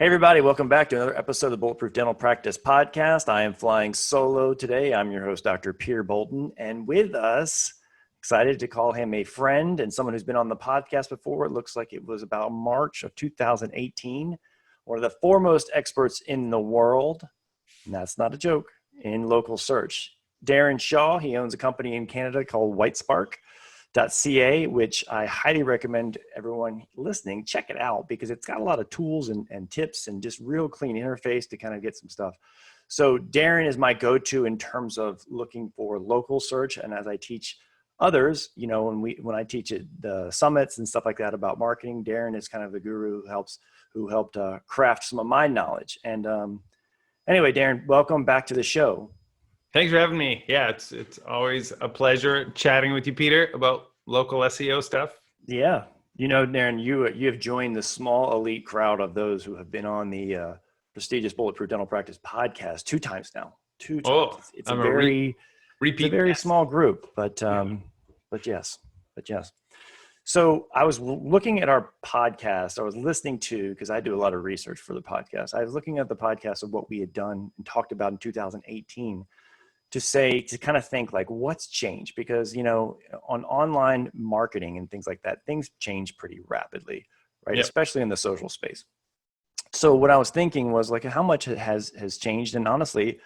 Hey, everybody, welcome back to another episode of the Bulletproof Dental Practice Podcast. I am flying solo today. I'm your host, Dr. Peter Boulden, and with us, excited to call him a friend and someone who's been on the podcast before. It looks like it was about March of 2018. One of the foremost experts in the world, and that's not a joke, in local search. Darren Shaw, he owns a company in Canada called whitespark.ca, which I highly recommend everyone listening check it out because it's got a lot of tools and tips and just real clean interface to kind of get some stuff. So Darren is my go-to in terms of looking for local search. And as I teach others, you know, when I teach at the summits and stuff like that about marketing, Darren is kind of the guru who helped craft some of my knowledge. And anyway, Darren, welcome back to the show. Thanks for having me. Yeah, it's always a pleasure chatting with you, Peter, about local SEO stuff. Yeah. You know, Darren, you have joined the small elite crowd of those who have been on the prestigious Bulletproof Dental Practice podcast two times now. Oh, it's a very small group, but yes. So I was looking at our podcast. I was listening to, because I do a lot of research for the podcast. I was looking at the podcast of what we had done and talked about in 2018. To kind of think like what's changed, because, you know, on online marketing and things like that, things change pretty rapidly, right? Yep. Especially in the social space. So what I was thinking was like how much it has changed. And honestly,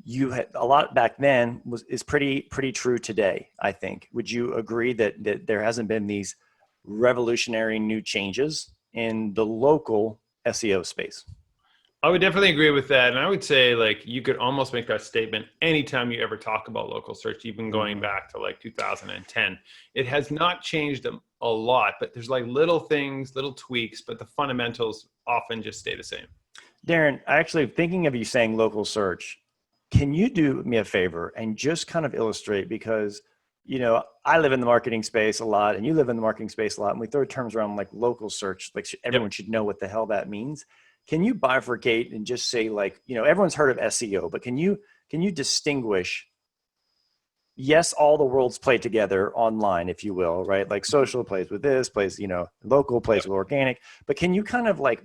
you had a lot back then is pretty true today, I think. Would you agree that there hasn't been these revolutionary new changes in the local SEO space? I would definitely agree with that. And I would say like you could almost make that statement anytime you ever talk about local search, even going back to like 2010. It has not changed a lot, but there's like little things, little tweaks, but the fundamentals often just stay the same. Darren, actually thinking of you saying local search, can you do me a favor and just kind of illustrate, because, you know, I live in the marketing space a lot and you live in the marketing space a lot, and we throw terms around like local search, like everyone should know what the hell that means. Can you bifurcate and just say, like, you know, everyone's heard of SEO, but can you distinguish, yes, all the worlds play together online, if you will, right? Like social plays with this, plays, you know, local plays with organic, but can you kind of like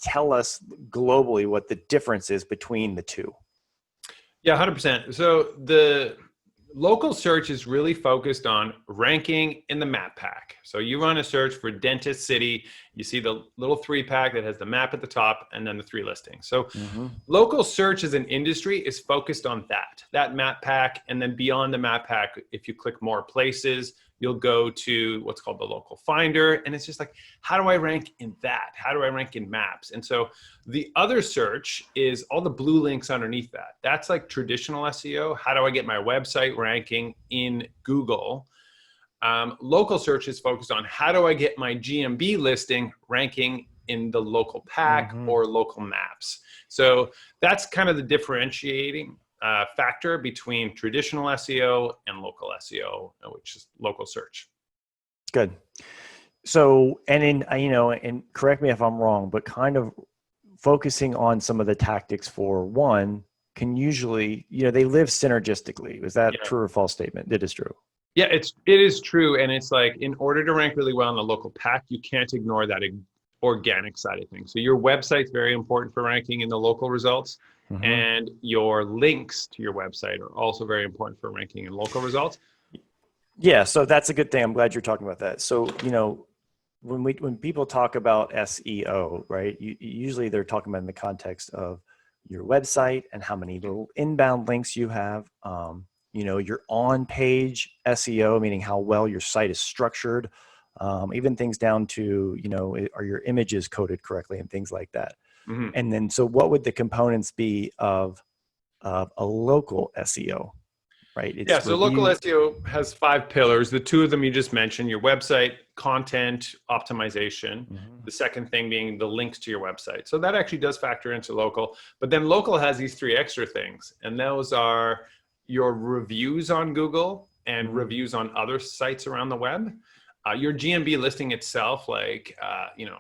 tell us globally what the difference is between the two? Yeah, 100%. So the local search is really focused on ranking in the map pack. So you run a search for Dentist City, you see the little 3-pack that has the map at the top and then the 3 listings. So local search as an industry is focused on that map pack. And then beyond the map pack, if you click more places, you'll go to what's called the local finder. And it's just like, how do I rank in that? How do I rank in maps? And so the other search is all the blue links underneath that. That's like traditional SEO. How do I get my website ranking in Google? Local search is focused on how do I get my GMB listing ranking in the local pack or local maps. So that's kind of the differentiating factor between traditional SEO and local SEO, which is local search. Good. So, and in, you know, and correct me if I'm wrong, but kind of focusing on some of the tactics for one can usually, you know, they live synergistically. Is that true or false statement? It is true. Yeah, it is true. And it's like, in order to rank really well in the local pack, you can't ignore that organic side of things. So your website's very important for ranking in the local results. And your links to your website are also very important for ranking in local results. Yeah, so that's a good thing. I'm glad you're talking about that. So, you know, when people talk about SEO, right, usually they're talking about in the context of your website and how many little inbound links you have. You know, your on-page SEO, meaning how well your site is structured, even things down to, you know, are your images coded correctly and things like that. And then, so what would the components be of a local SEO, right? It's so local SEO has 5 pillars. The 2 of them you just mentioned, your website, content, optimization. The second thing being the links to your website. So that actually does factor into local. But then local has these 3 extra things. And those are your reviews on Google and reviews on other sites around the web. Your GMB listing itself, like, you know,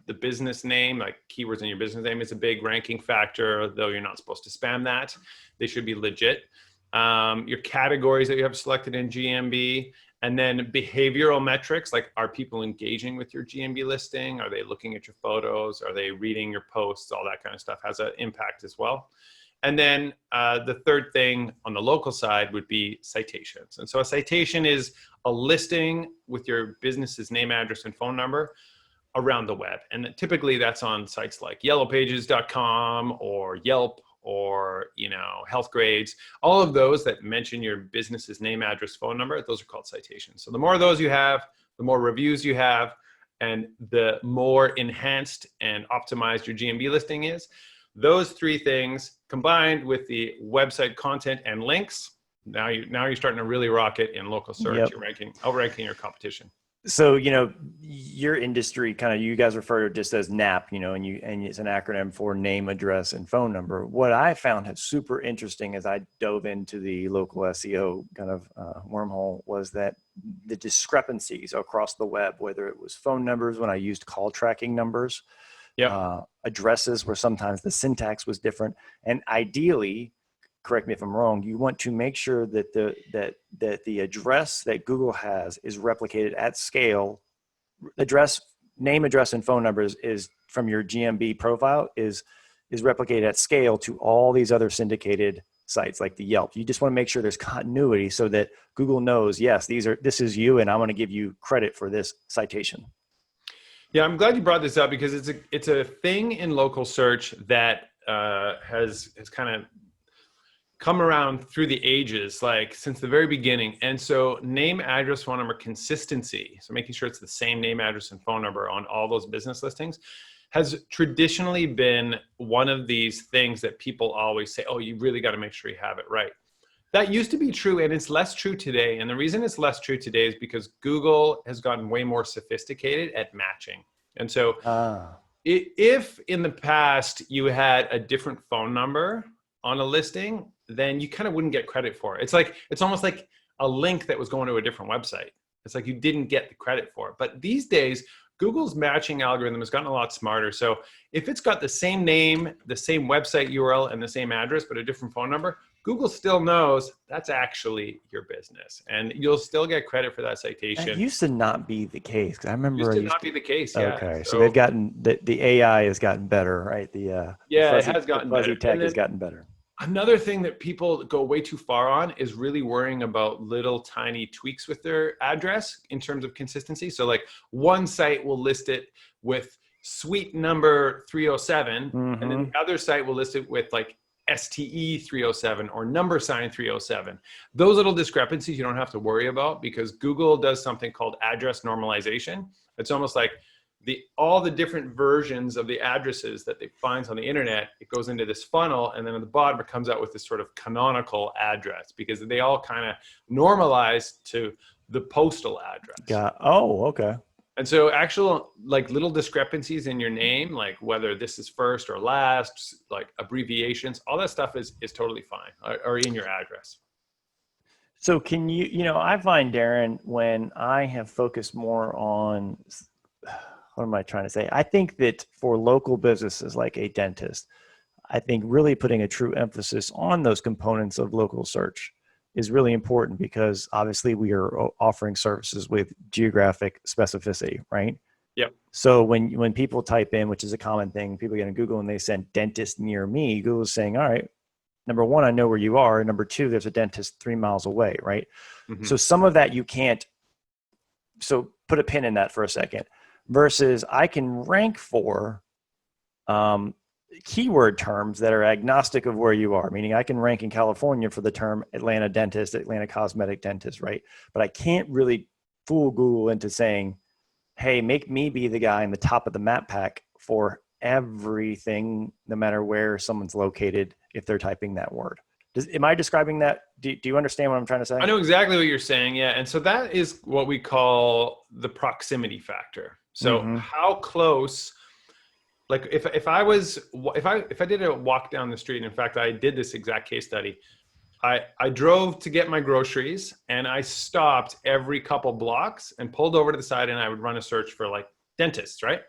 the business name, like keywords in your business name, is a big ranking factor, though you're not supposed to spam that. They should be legit. Your categories that you have selected in GMB, And then behavioral metrics, like are people engaging with your GMB listing? Are they looking at your photos? Are they reading your posts? All that kind of stuff has an impact as well. And then the third thing on the local side would be citations. And so a citation is a listing with your business's name, address, and phone number around the web. And typically that's on sites like yellowpages.com or Yelp or, Health Grades. All of those that mention your business's name, address, phone number, those are called citations. So the more of those you have, the more reviews you have, and the more enhanced and optimized your GMB listing is. Those three things combined with the website content and links, now you're starting to really rock it in local search. Yep. You're outranking your competition. So, your industry you guys refer to it just as NAP, and it's an acronym for name, address, and phone number. What I found super interesting as I dove into the local SEO kind of wormhole was that the discrepancies across the web, whether it was phone numbers when I used call tracking numbers, addresses where sometimes the syntax was different, and ideally, correct me if I'm wrong, you want to make sure that the address that Google has is replicated at scale. Name, address, and phone numbers is from your GMB profile is replicated at scale to all these other syndicated sites like the Yelp. You just want to make sure there's continuity so that Google knows, yes, this is you, and I'm going to give you credit for this citation. Yeah, I'm glad you brought this up because it's a thing in local search that has kind of come around through the ages, like since the very beginning. And so name, address, phone number consistency, so making sure it's the same name, address, and phone number on all those business listings, has traditionally been one of these things that people always say, oh, you really got to make sure you have it right. That used to be true, and it's less true today. And the reason it's less true today is because Google has gotten way more sophisticated at matching. And so if in the past you had a different phone number on a listing, then you kind of wouldn't get credit for it. It's almost like a link that was going to a different website. It's like you didn't get the credit for it. But these days, Google's matching algorithm has gotten a lot smarter. So if it's got the same name, the same website URL, and the same address, but a different phone number, Google still knows that's actually your business, and you'll still get credit for that citation. That used to not be the case, because I remember used to not be the case. Yeah. Okay, so they've gotten the AI has gotten better, right? It has gotten fuzzy better. tech has gotten better. Another thing that people go way too far on is really worrying about little tiny tweaks with their address in terms of consistency. So like one site will list it with suite number 307, and then the other site will list it with like STE 307 or number sign 307. Those little discrepancies you don't have to worry about because Google does something called address normalization. It's almost like all the different versions of the addresses that they find on the internet, it goes into this funnel, and then at the bottom it comes out with this sort of canonical address because they all kind of normalize to the postal address. Okay. And so actual like little discrepancies in your name, like whether this is first or last, like abbreviations, all that stuff is totally fine, or in your address. So can I find, Darren, when I have focused more on, what am I trying to say? I think that for local businesses like a dentist, I think really putting a true emphasis on those components of local search is really important because obviously we are offering services with geographic specificity, right? Yep. So when people type in, which is a common thing, people get on Google and they send dentist near me, Google's saying, all right, number one, I know where you are. Number two, there's a dentist 3 miles away, right? So some of that you can't, so put a pin in that for a second, versus I can rank for keyword terms that are agnostic of where you are, meaning I can rank in California for the term Atlanta dentist, Atlanta cosmetic dentist, right? But I can't really fool Google into saying, hey, make me be the guy in the top of the map pack for everything, no matter where someone's located, if they're typing that word. Am I describing that? Do you understand what I'm trying to say? I know exactly what you're saying. Yeah. And so that is what we call the proximity factor. So how close, like if I did a walk down the street, and in fact, I did this exact case study. I drove to get my groceries and I stopped every couple blocks and pulled over to the side and I would run a search for like dentists, right?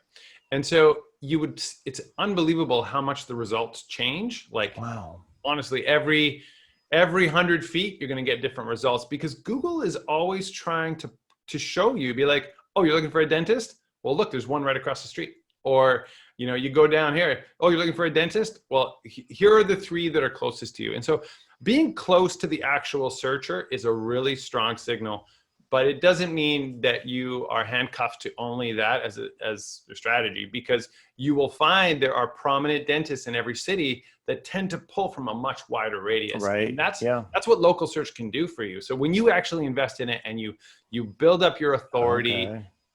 And so it's unbelievable how much the results change. Like, wow. Honestly, every Every 100 feet, you're going to get different results because Google is always trying to show you, be like, oh, you're looking for a dentist? Well, look, there's one right across the street. Or, you go down here. Oh, you're looking for a dentist? Well, here are the 3 that are closest to you. And so being close to the actual searcher is a really strong signal, but it doesn't mean that you are handcuffed to only that as a strategy, because you will find there are prominent dentists in every city that tend to pull from a much wider radius. Right. And that's what local search can do for you. So when you actually invest in it and you build up your authority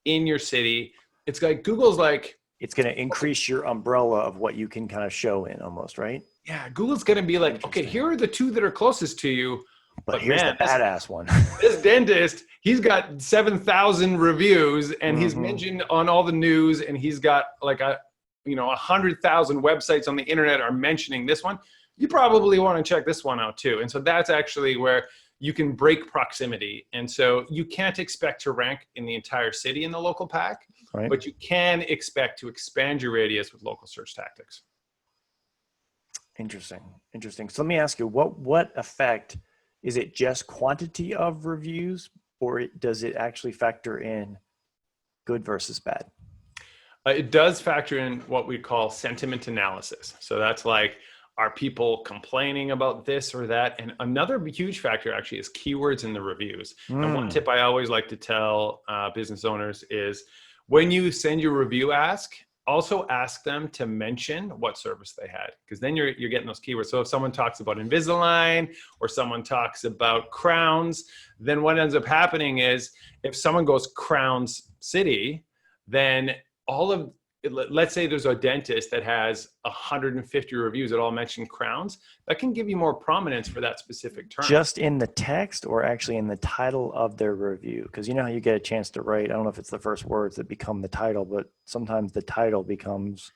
in your city, it's like Google's like, it's going to increase your umbrella of what you can kind of show in almost, right? Yeah, Google's going to be like, okay, here are the 2 that are closest to you. But here's the badass one. This dentist, he's got 7,000 reviews and he's mentioned on all the news, and he's got like 100,000 websites on the internet are mentioning this one. You probably want to check this one out too. And so that's actually where you can break proximity. And so you can't expect to rank in the entire city in the local pack, but you can expect to expand your radius with local search tactics. Interesting. So let me ask you, what effect, is it just quantity of reviews, or does it actually factor in good versus bad? It does factor in what we call sentiment analysis. So that's like, are people complaining about this or that? And another huge factor actually is keywords in the reviews. And one tip I always like to tell business owners is, when you send your review also ask them to mention what service they had, because then you're getting those keywords. So if someone talks about Invisalign or someone talks about crowns, then what ends up happening is, if someone goes Crowns City, then let's say there's a dentist that has 150 reviews that all mention crowns, that can give you more prominence for that specific term. Just in the text or actually in the title of their review? Because you know how you get a chance to write, I don't know if it's the first words that become the title, but sometimes the title becomes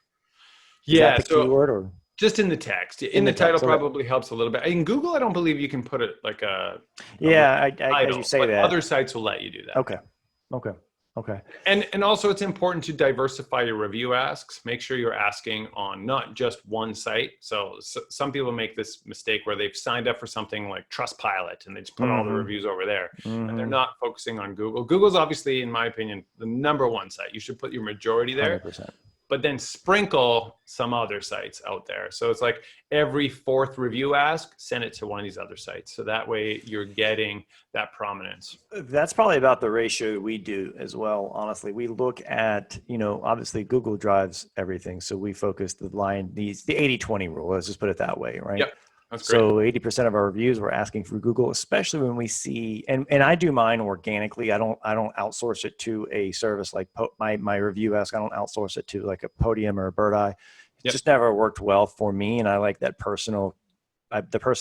the keyword, or just in the text. In the title probably helps a little bit. In Google, I don't believe you can put it like a title, as you say that. Other sites will let you do that. Okay. And also, it's important to diversify your review asks. Make sure you're asking on not just one site. So some people make this mistake where they've signed up for something like Trustpilot and they just put all the reviews over there, and they're not focusing on Google. Google's obviously, in my opinion, the #1 site. You should put your majority there. 100%. But then sprinkle some other sites out there. So it's like every 4th review ask, send it to one of these other sites. So that way you're getting that prominence. That's probably about the ratio we do as well. Honestly, we look at, obviously Google drives everything. So we focus the 80-20 rule. Let's just put it that way, right? Yep. That's great. So 80% of our reviews we're asking for Google, especially when we see, and I do mine organically. I don't outsource it to a service like my review ask. I don't outsource it to like a Podium or a Bird Eye. It just never worked well for me. And I like that the person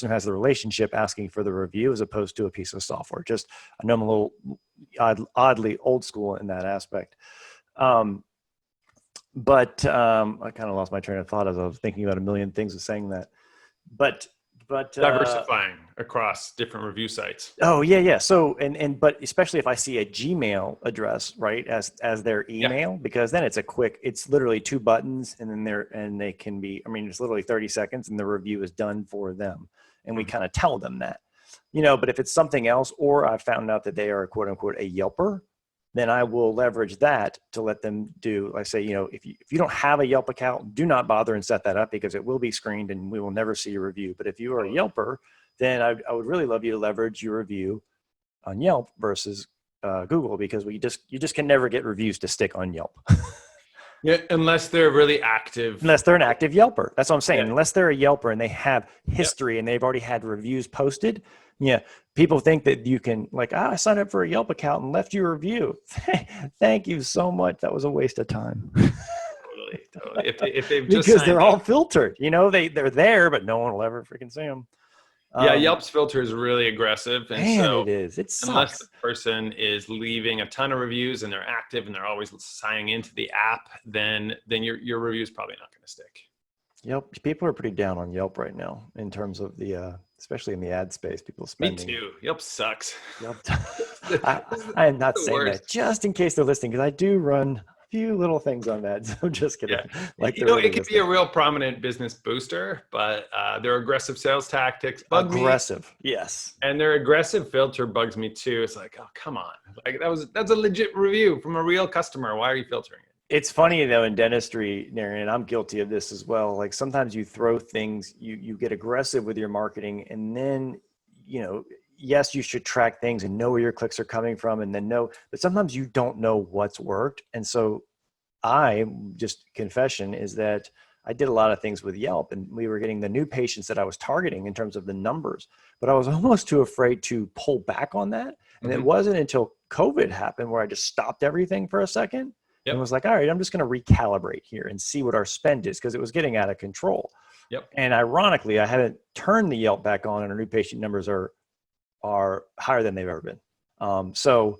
who has the relationship asking for the review as opposed to a piece of software. I know I'm a little oddly old school in that aspect. But I kind of lost my train of thought as I was thinking about a million things of saying that. But diversifying across different review sites. Oh yeah. So but especially if I see a Gmail address, right, as their email, because then it's literally 2 buttons, and then they can be, it's literally 30 seconds and the review is done for them. And we kind of tell them that, but if it's something else, or I found out that they are quote unquote a Yelper, then I will leverage that to let them do, I say, if you don't have a Yelp account, do not bother and set that up, because it will be screened and we will never see your review. But if you are a Yelper, then I would really love you to leverage your review on Yelp versus Google, because you just can never get reviews to stick on Yelp. Yeah, unless they're really active. Unless they're an active Yelper. That's what I'm saying. Yeah. Unless they're a Yelper and they have history and they've already had reviews posted. Yeah. People think that you can I signed up for a Yelp account and left you a review. Thank you so much. That was a waste of time. Totally. If they've just because they're all filtered, they're there, but no one will ever freaking see them. Yelp's filter is really aggressive. And so it is. It sucks. Unless the person is leaving a ton of reviews and they're active and they're always signing into the app, then your review is probably not going to stick. Yep. People are pretty down on Yelp right now in terms of the, especially in the ad space, people spending. Me too. Yelp sucks. Yelp. I am not saying that just in case they're listening, because I do run few little things on that. So just kidding. Yeah. Like You the know, it can rigorous be a thing. real prominent business booster, but their aggressive sales tactics bug me. Aggressive. Yes. And their aggressive filter bugs me too. It's like, oh, come on. Like that's a legit review from a real customer. Why are you filtering it? It's funny though in dentistry, Darren, and I'm guilty of this as well. Like sometimes you throw things, you get aggressive with your marketing, and then, you know, yes, you should track things and know where your clicks are coming from, and then know, but sometimes you don't know what's worked. And so I just confession is that I did a lot of things with Yelp, and we were getting the new patients that I was targeting in terms of the numbers, but I was almost too afraid to pull back on that. And it Mm-hmm. wasn't until COVID happened where I just stopped everything for a second and Yep. was like, all right, I'm just going to recalibrate here and see what our spend is, because it was getting out of control. Yep. And ironically, I haven't turned the Yelp back on, and our new patient numbers are higher than they've ever been. So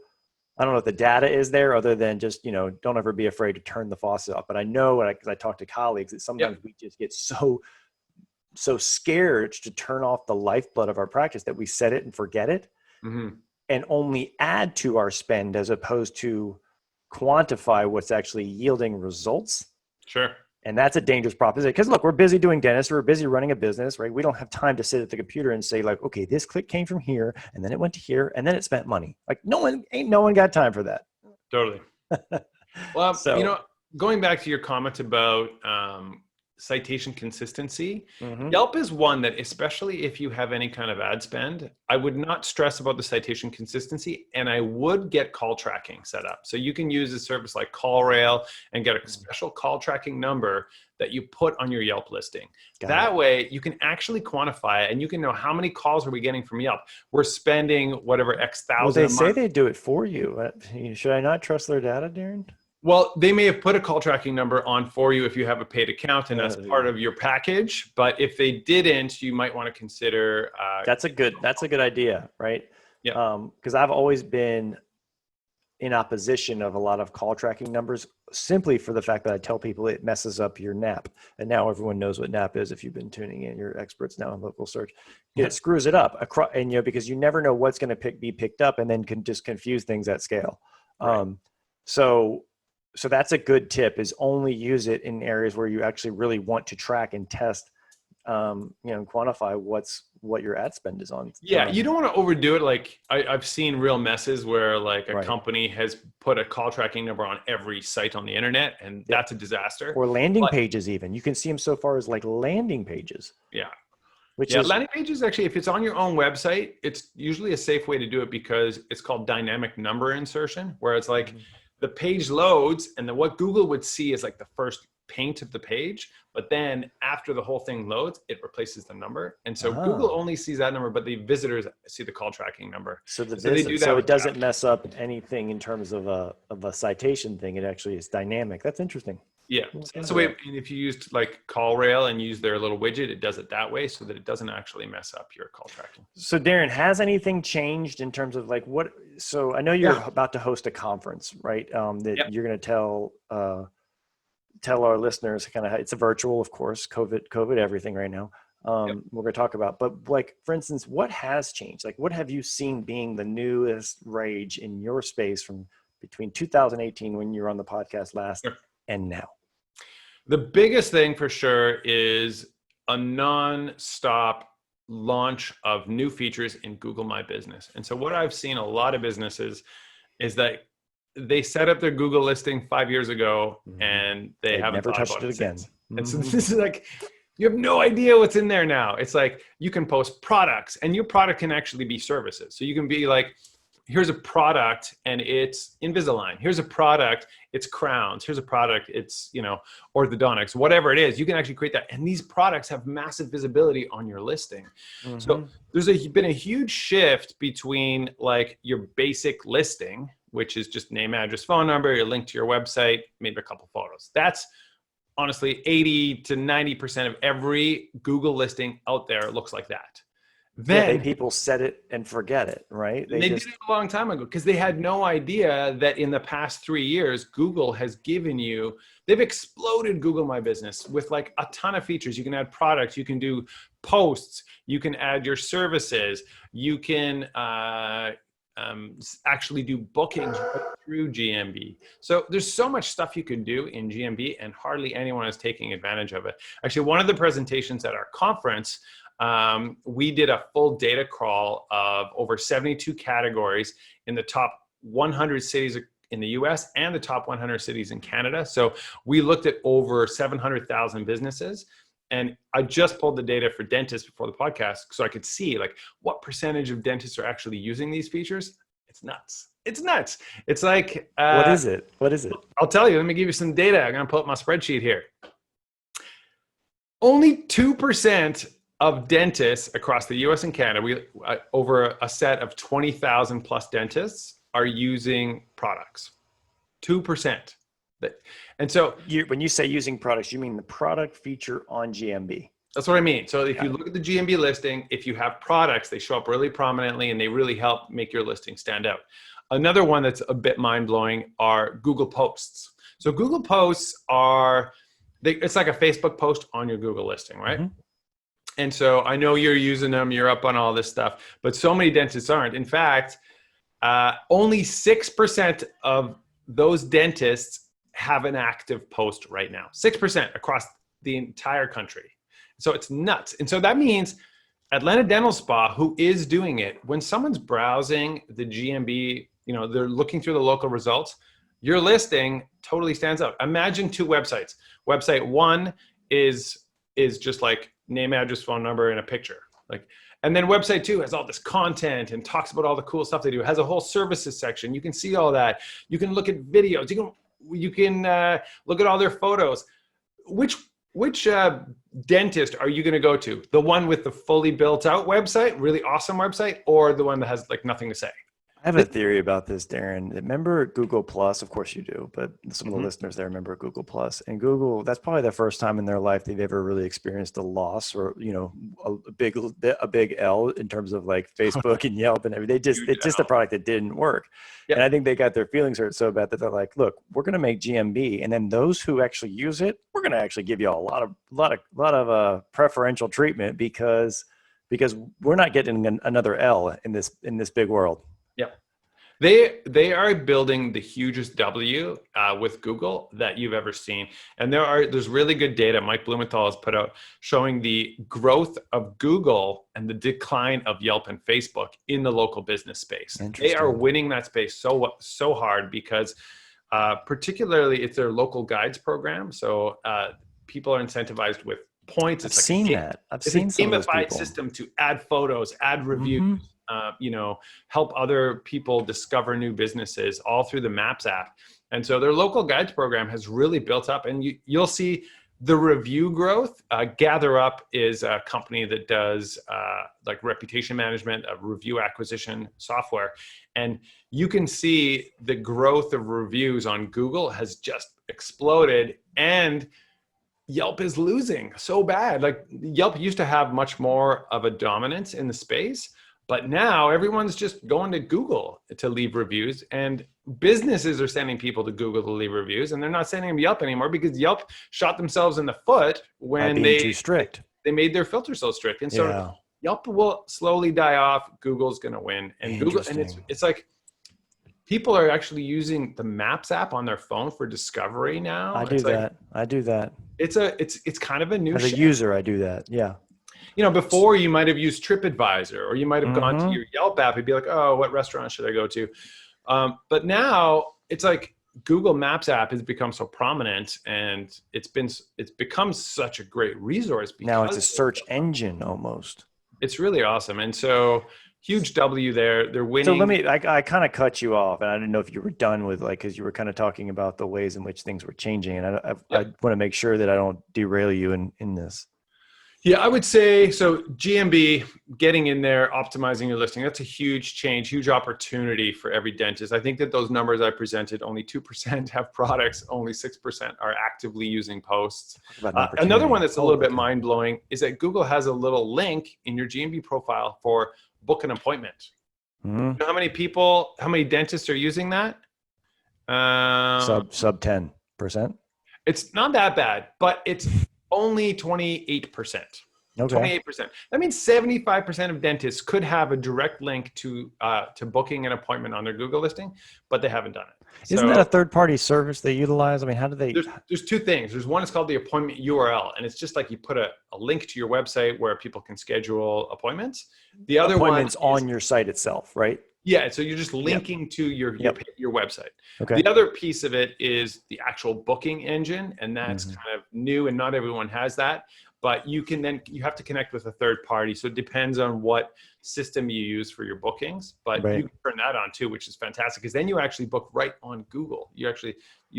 I don't know if the data is there, other than just, you know, don't ever be afraid to turn the faucet off. But I know, because I talk to colleagues, that sometimes Yep. we just get so scared to turn off the lifeblood of our practice that we set it and forget it, Mm-hmm. and only add to our spend as opposed to quantify what's actually yielding results. Sure. And that's a dangerous proposition, because look, we're busy doing dentistry, we're busy running a business, right? We don't have time to sit at the computer and say like, okay, this click came from here and then it went to here and then it spent money. Like no one got time for that. Totally. Well, So, you know, going back to your comment about citation consistency, mhm. Yelp is one that, especially if you have any kind of ad spend, I would not stress about the citation consistency, and I would get call tracking set up. So you can use a service like CallRail and get a special call tracking number that you put on your Yelp listing. That way you can actually quantify it, and you can know how many calls are we getting from Yelp. We're spending whatever X thousand Well, they a say month. they do it for you. Should I not trust their data, Darren? Well, they may have put a call tracking number on for you if you have a paid account and that's part Yeah. of your package. But if they didn't, you might want to consider. That's a good idea, right? Yeah. Because I've always been in opposition of a lot of call tracking numbers, simply for the fact that I tell people it messes up your NAP. And now everyone knows what NAP is. If you've been tuning in, you're experts now in local search. It screws it up across, and because you never know what's going to be picked up, and then can just confuse things at scale. Right. So that's a good tip, is only use it in areas where you actually really want to track and test, and quantify what your ad spend is on. Yeah, you don't want to overdo it. Like I've seen real messes where like a Right. company has put a call tracking number on every site on the internet, and that's a disaster. Or landing But- pages even. You can see them so far as like landing pages. Yeah. Which Yeah, is landing pages, actually, if it's on your own website, it's usually a safe way to do it, because it's called dynamic number insertion, where it's like the page loads, and then what Google would see is like the first paint of the page, but then after the whole thing loads, it replaces the number. And so Google only sees that number, but the visitors see the call tracking number. So they do that so with it doesn't mess up anything in terms of a citation thing. It actually is dynamic. That's interesting. Yeah. So that's the way, and if you used like CallRail and use their little widget, it does it that way so that it doesn't actually mess up your call tracking. So Darren, has anything changed in terms of like what? So I know you're about to host a conference, right? That you're going to tell our listeners kind of, it's a virtual, of course, COVID, everything right now. We're going to talk about, but like, for instance, what has changed? Like, what have you seen being the newest rage in your space from between 2018 when you were on the podcast last and now? The biggest thing for sure is a non-stop launch of new features in Google My Business. And so what I've seen a lot of businesses is that they set up their Google listing 5 years ago and they haven't never thought touched about it again. since. And so this is like, you have no idea what's in there now. It's like you can post products, and your product can actually be services. So you can be like, here's a product and it's Invisalign. Here's a product, it's crowns. Here's a product, it's, orthodontics, whatever it is, you can actually create that. And these products have massive visibility on your listing. So there's been a huge shift between like your basic listing, which is just name, address, phone number, your link to your website, maybe a couple photos. That's honestly 80 to 90% of every Google listing out there looks like that. Then people set it and forget it, right? They did it a long time ago because they had no idea that in the past 3 years, Google has given you, they've exploded Google My Business with like a ton of features. You can add products, you can do posts, you can add your services, you can actually do bookings right through GMB. So there's so much stuff you can do in GMB, and hardly anyone is taking advantage of it. Actually, one of the presentations at our conference, we did a full data crawl of over 72 categories in the top 100 cities in the US and the top 100 cities in Canada. So we looked at over 700,000 businesses. And I just pulled the data for dentists before the podcast so I could see like what percentage of dentists are actually using these features. It's nuts. It's nuts. It's like, what is it? What is it? I'll tell you, let me give you some data. I'm going to pull up my spreadsheet here. Only 2% of dentists across the US and Canada, over a set of 20,000 plus dentists, are using products. 2%. And so when you say using products, you mean the product feature on GMB? That's what I mean. So if you look at the GMB listing, if you have products, they show up really prominently and they really help make your listing stand out. Another one that's a bit mind-blowing are Google Posts. So Google Posts it's like a Facebook post on your Google listing, right? Mm-hmm. And so I know you're using them, you're up on all this stuff, but so many dentists aren't. In fact, only 6% of those dentists have an active post right now. 6% across the entire country. So it's nuts. And so that means Atlanta Dental Spa, who is doing it, when someone's browsing the GMB, they're looking through the local results, your listing totally stands out. Imagine two websites. Website one is just like name, address, phone number, and a picture. And then website two has all this content and talks about all the cool stuff they do. It has a whole services section. You can see all that. You can look at videos. You can look at all their photos. Which dentist are you going to go to? The one with the fully built out website, really awesome website, or the one that has like nothing to say? I have a theory about this, Darren. Remember Google Plus? Of course you do, but some of the listeners there remember Google Plus. And Google, that's probably the first time in their life they've ever really experienced a loss or, a big L in terms of like Facebook and Yelp and everything. It's just a product that didn't work. Yep. And I think they got their feelings hurt so bad that they're like, look, we're going to make GMB. And then those who actually use it, we're going to actually give you a lot of preferential treatment because we're not getting another L in this big world. Yeah, they are building the hugest W with Google that you've ever seen, and there's really good data Mike Blumenthal has put out showing the growth of Google and the decline of Yelp and Facebook in the local business space. They are winning that space so hard because particularly it's their local guides program. So people are incentivized with points. I've seen some of those people. System to add photos, add reviews. Mm-hmm. Help other people discover new businesses all through the Maps app. And so their local guides program has really built up, and you'll see the review growth. GatherUp is a company that does like reputation management, review acquisition software. And you can see the growth of reviews on Google has just exploded, and Yelp is losing so bad. Like Yelp used to have much more of a dominance in the space, but now everyone's just going to Google to leave reviews, and businesses are sending people to Google to leave reviews, and they're not sending them to Yelp anymore because Yelp shot themselves in the foot when too strict. They made their filter so strict. And so Yelp will slowly die off. Google's going to win. And Google, and it's like people are actually using the Maps app on their phone for discovery now. I do that. It's kind of a new As a user, I do that. Yeah. Before you might have used TripAdvisor, or you might have gone to your Yelp app and be like, oh, what restaurant should I go to? But now it's like Google Maps app has become so prominent, and it's become such a great resource. Now it's a search engine almost. It's really awesome. And so huge W there. They're winning. So I kind of cut you off, and I didn't know if you were done with because you were kind of talking about the ways in which things were changing. And I want to make sure that I don't derail you in this. Yeah, I would say, so GMB, getting in there, optimizing your listing, that's a huge change, huge opportunity for every dentist. I think that those numbers I presented, only 2% have products, only 6% are actively using posts. Another one that's a little bit mind-blowing is that Google has a little link in your GMB profile for book an appointment. Mm-hmm. You know how many dentists are using that? Sub 10%? It's not that bad, but it's only 28%. Okay. 28%. That means 75% of dentists could have a direct link to booking an appointment on their Google listing, but they haven't done it. Isn't that a So third-party service they utilize? I mean, how do they? there's two things. There's one, it's called the appointment URL, and it's just like you put a link to your website where people can schedule appointments. The other Appointments one is, on your site itself, right? yeah, so you're just linking to your website. Okay. The other piece of it is the actual booking engine, and that's Mhm. kind of new, and not everyone has that. But you have to connect with a third party. So it depends on what system you use for your bookings, but Right. you can turn that on too, which is fantastic, because then you actually book right on Google. You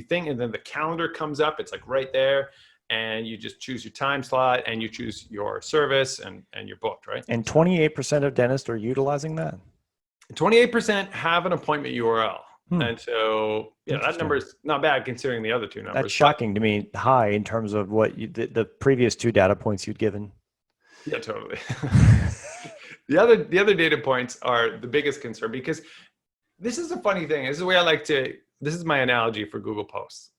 think, and then the calendar comes up, it's like right there, and you just choose your time slot and you choose your service, and you're booked, right? And 28% of dentists are utilizing that. 28% have an appointment URL. And so, that Interesting. number is not bad considering the other two numbers. That's shocking to me, high in terms of what the previous two data points you'd given. Yeah, totally. The other data points are the biggest concern, because this is a funny thing. This is the way this is my analogy for Google Posts.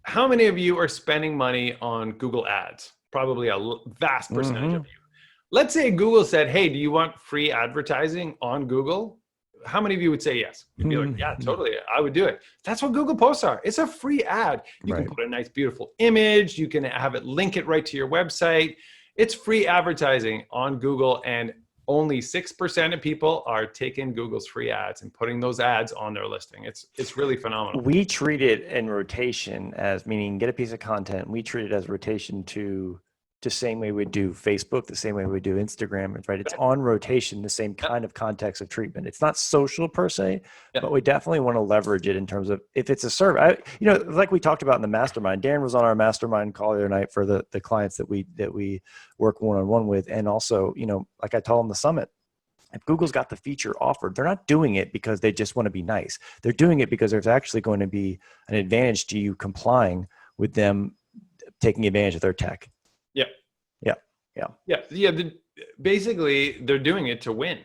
How many of you are spending money on Google Ads? Probably a vast percentage of you. Let's say Google said, hey, do you want free advertising on Google? How many of you would say yes? You'd be like, yeah, totally, I would do it. That's what Google Posts are. It's a free ad. You can put a nice, beautiful image. You can have it link it right to your website. It's free advertising on Google, and only 6% of people are taking Google's free ads and putting those ads on their listing. It's really phenomenal. We treat it in rotation as meaning get a piece of content. We treat it as rotation to the same way we do Facebook, the same way we do Instagram, right? It's on rotation, the same kind of context of treatment. It's not social per se, but we definitely want to leverage it in terms of if it's a service. Like we talked about in the mastermind, Darren was on our mastermind call the other night for the clients that we work one-on-one with. And also, like I told him the summit, if Google's got the feature offered, they're not doing it because they just want to be nice. They're doing it because there's actually going to be an advantage to you complying with them taking advantage of their tech. Basically, they're doing it to win.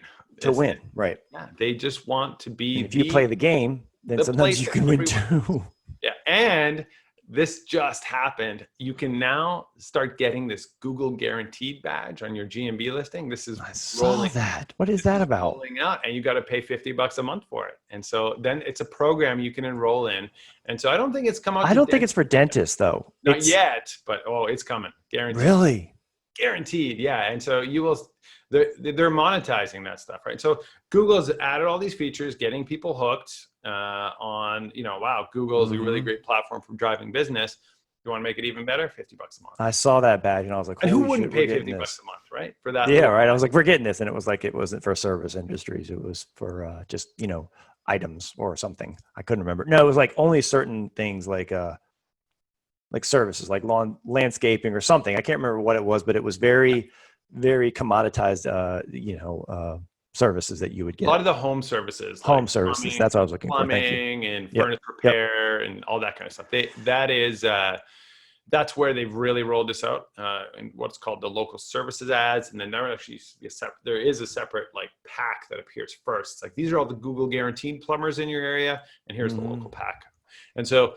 Right? Yeah, they just want to be. And if you play the game, then sometimes you can win too. Yeah, and this just happened. You can now start getting this Google Guaranteed badge on your GMB listing. This is rolling. That. What is that about? Rolling out, and you got to pay $50 a month for it. And so then it's a program you can enroll in. And so I don't think it's come out. I don't think it's for dentists though. Not yet, but it's coming. Guaranteed. Really? Guaranteed, yeah. And so they're monetizing that stuff, right? So Google's added all these features, getting people hooked on, wow, Google is a really great platform for driving business. You want to make it even better? $50 a month. I saw that badge and I was like, and who wouldn't pay $50 a month, right? For that. Yeah, right. I was like, we're getting this. And it was like, it wasn't for service industries. It was for just, items or something. I couldn't remember. No, it was like only certain things like services, like lawn landscaping or something. I can't remember what it was, but it was very, very commoditized, services that you would get. A lot of the home services. Home services. Plumbing, that's what I was looking for. Plumbing and furnace repair and all that kind of stuff. That's where they've really rolled this out in what's called the local services ads. And then there is a separate like pack that appears first. It's like, these are all the Google Guaranteed plumbers in your area, and here's the local pack. And so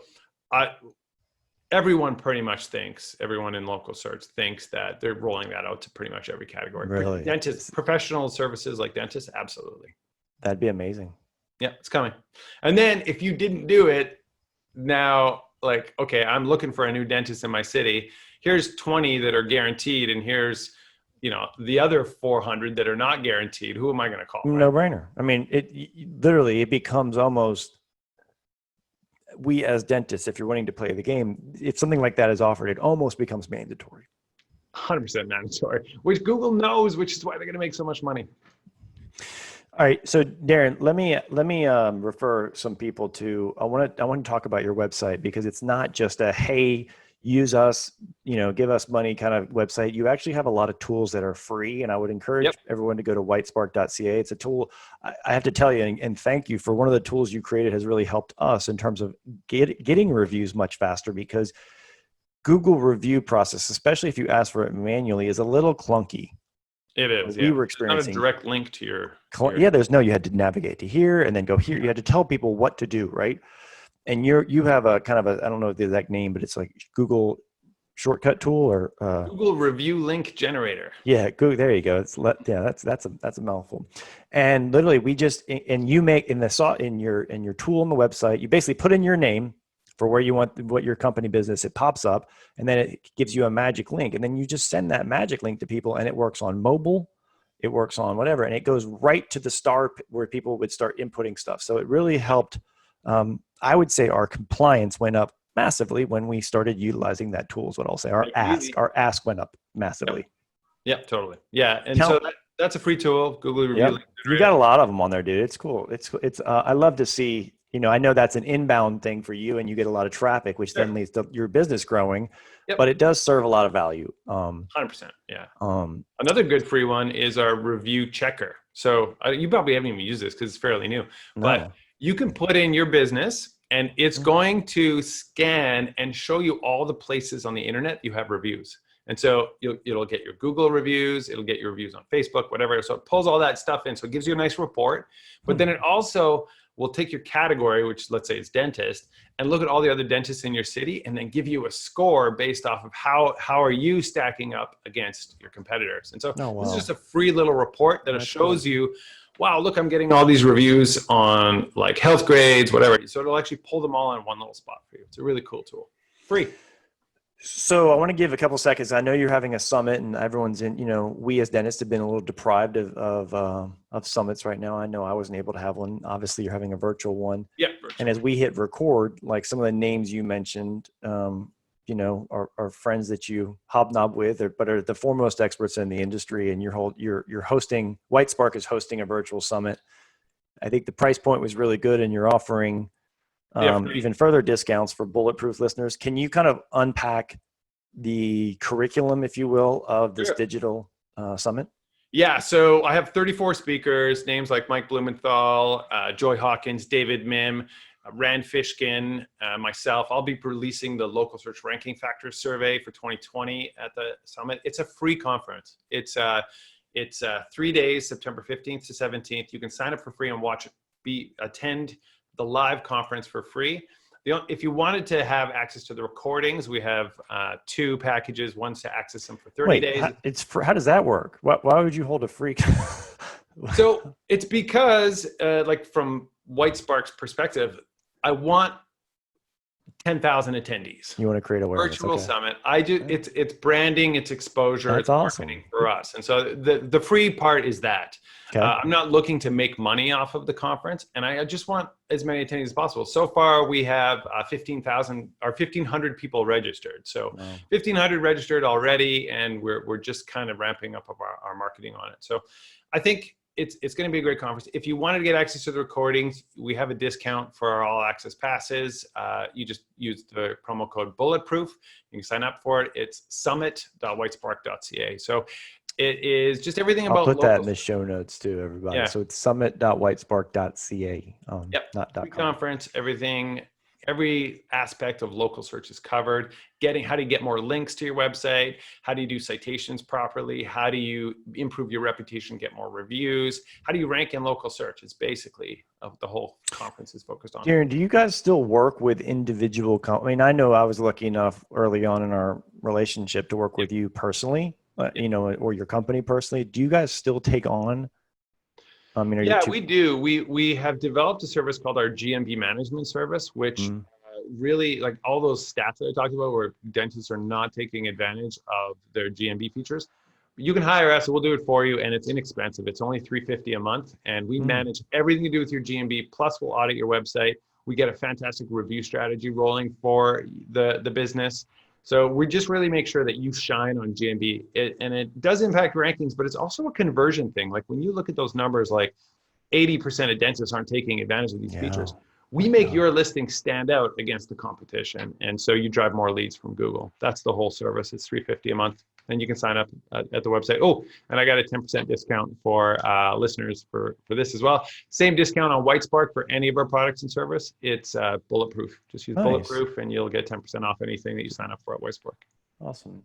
everyone in local search thinks that they're rolling that out to pretty much every category. Really? Dentists, professional services like dentists, absolutely. That'd be amazing. Yeah, it's coming. And then if you didn't do it, now, like, okay, I'm looking for a new dentist in my city. Here's 20 that are guaranteed, and here's, the other 400 that are not guaranteed. Who am I going to call? Right? No brainer. I mean, it becomes almost, we as dentists, if you're wanting to play the game, if something like that is offered, it almost becomes mandatory. 100% mandatory, which Google knows, which is why they're going to make so much money. All right, so Darren, let me refer some people to. I want to talk about your website, because it's not just a hey, use us, give us money kind of website. You actually have a lot of tools that are free, and I would encourage everyone to go to whitespark.ca. It's a tool. I have to tell you, and thank you for one of the tools you created has really helped us in terms of getting reviews much faster, because Google review process, especially if you ask for it manually, is a little clunky. It is. We were experiencing not a direct link to your. Yeah, you had to navigate to here and then go here. You had to tell people what to do, right? And you have a kind of I don't know the exact name, but it's like Google shortcut tool or Google Review Link Generator. yeah, Google, there you go. Yeah, that's a mouthful. And literally we just and you make in your tool on the website, you basically put in your name for where you want what your company business, it pops up, and then it gives you a magic link, and then you just send that magic link to people, and it works on mobile, it works on whatever, and it goes right to the where people would start inputting stuff. So it really helped. I would say our compliance went up massively when we started utilizing that tool is what I'll say. Our ask went up massively. Yep, totally. Yeah. And so that's a free tool, Google Review Link Generator. You got a lot of them on there, dude. It's cool. I love to see, I know that's an inbound thing for you and you get a lot of traffic, which then leads to your business growing, but it does serve a lot of value. 100%. Yeah. Another good free one is our review checker. So you probably haven't even used this because it's fairly new, but you can put in your business and it's going to scan and show you all the places on the internet you have reviews. And so it'll get your Google reviews, it'll get your reviews on Facebook, whatever. So it pulls all that stuff in. So it gives you a nice report, but then it also will take your category, which let's say is dentist, and look at all the other dentists in your city and then give you a score based off of how are you stacking up against your competitors. And so this is just a free little report that shows you, wow, look, I'm getting all these reviews on like health grades, whatever. So it'll actually pull them all in one little spot for you. It's a really cool tool. Free. So I want to give a couple seconds. I know you're having a summit and everyone's in, we as dentists have been a little deprived of summits right now. I know I wasn't able to have one. Obviously you're having a virtual one. Yeah. And as we hit record, like some of the names you mentioned, are friends that you hobnob with, but are the foremost experts in the industry. And you're hosting, White Spark is hosting a virtual summit. I think the price point was really good and you're offering even further discounts for Bulletproof listeners. Can you kind of unpack the curriculum, if you will, of this digital summit? Yeah, so I have 34 speakers, names like Mike Blumenthal, Joy Hawkins, David Mim, Rand Fishkin, myself. I'll be releasing the local search ranking factors survey for 2020 at the summit. It's a free conference. It's 3 days, September 15th to 17th. You can sign up for free and attend the live conference for free. If you wanted to have access to the recordings, we have 2 packages. One's to access them for 30 days. How does that work? Why would you hold a free? So it's because like from White Spark's perspective, I want 10,000 attendees. You want to create awareness. Virtual summit. It's branding, it's exposure, it's marketing for us. And so the free part is that. Okay. I'm not looking to make money off of the conference, and I just want as many attendees as possible. So far, we have 1,500 people registered. So 1,500 registered already, and we're just kind of ramping up our marketing on it. So I think it's going to be a great conference. If you wanted to get access to the recordings, we have a discount for our all access passes. You just use the promo code Bulletproof. You can sign up for it. It's summit.whitespark.ca. So it is just everything about. I'll put that in the show notes too, everybody. Yeah. So it's summit.whitespark.ca. Not .com. Conference, every aspect of local search is covered. How do you get more links to your website? How do you do citations properly? How do you improve your reputation, get more reviews? How do you rank in local search? It's basically the whole conference is focused on. Darren, do you guys still work with individual companies? I mean, I know I was lucky enough early on in our relationship to work with you personally. Or your company personally. Do you guys still take on? We do. We have developed a service called our GMB management service, which really, like all those stats that I talked about where dentists are not taking advantage of their GMB features. You can hire us, we'll do it for you, and it's inexpensive. It's only $350 a month, and we manage everything to do with your GMB, plus we'll audit your website. We get a fantastic review strategy rolling for the business. So we just really make sure that you shine on GMB, and it does impact rankings, but it's also a conversion thing. Like when you look at those numbers, like 80% of dentists aren't taking advantage of these features. We make your listing stand out against the competition, and so you drive more leads from Google. That's the whole service. It's $350 a month, and you can sign up at the website. Oh, and I got a 10% discount for listeners for this as well. Same discount on White Spark for any of our products and service. It's Bulletproof. Just use Bulletproof, and you'll get 10% off anything that you sign up for at White Spark. Awesome.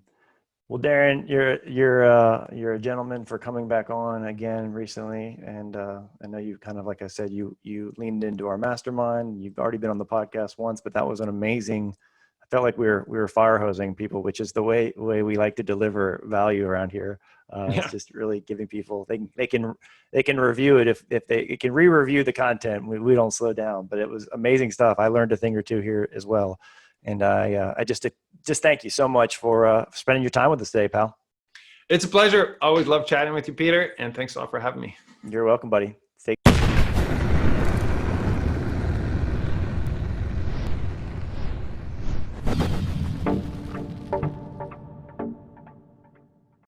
Well, Darren, you're a gentleman for coming back on again recently, and I know you kind of, like I said, you leaned into our mastermind. You've already been on the podcast once, but that was an amazing. I felt like we were fire hosing people, which is the way we like to deliver value around here. It's just really giving people, they can review it if they can re-review the content. We don't slow down, but it was amazing stuff. I learned a thing or two here as well. And I just thank you so much for spending your time with us today, pal. It's a pleasure. Always love chatting with you, Peter. And thanks a lot for having me. You're welcome, buddy. Take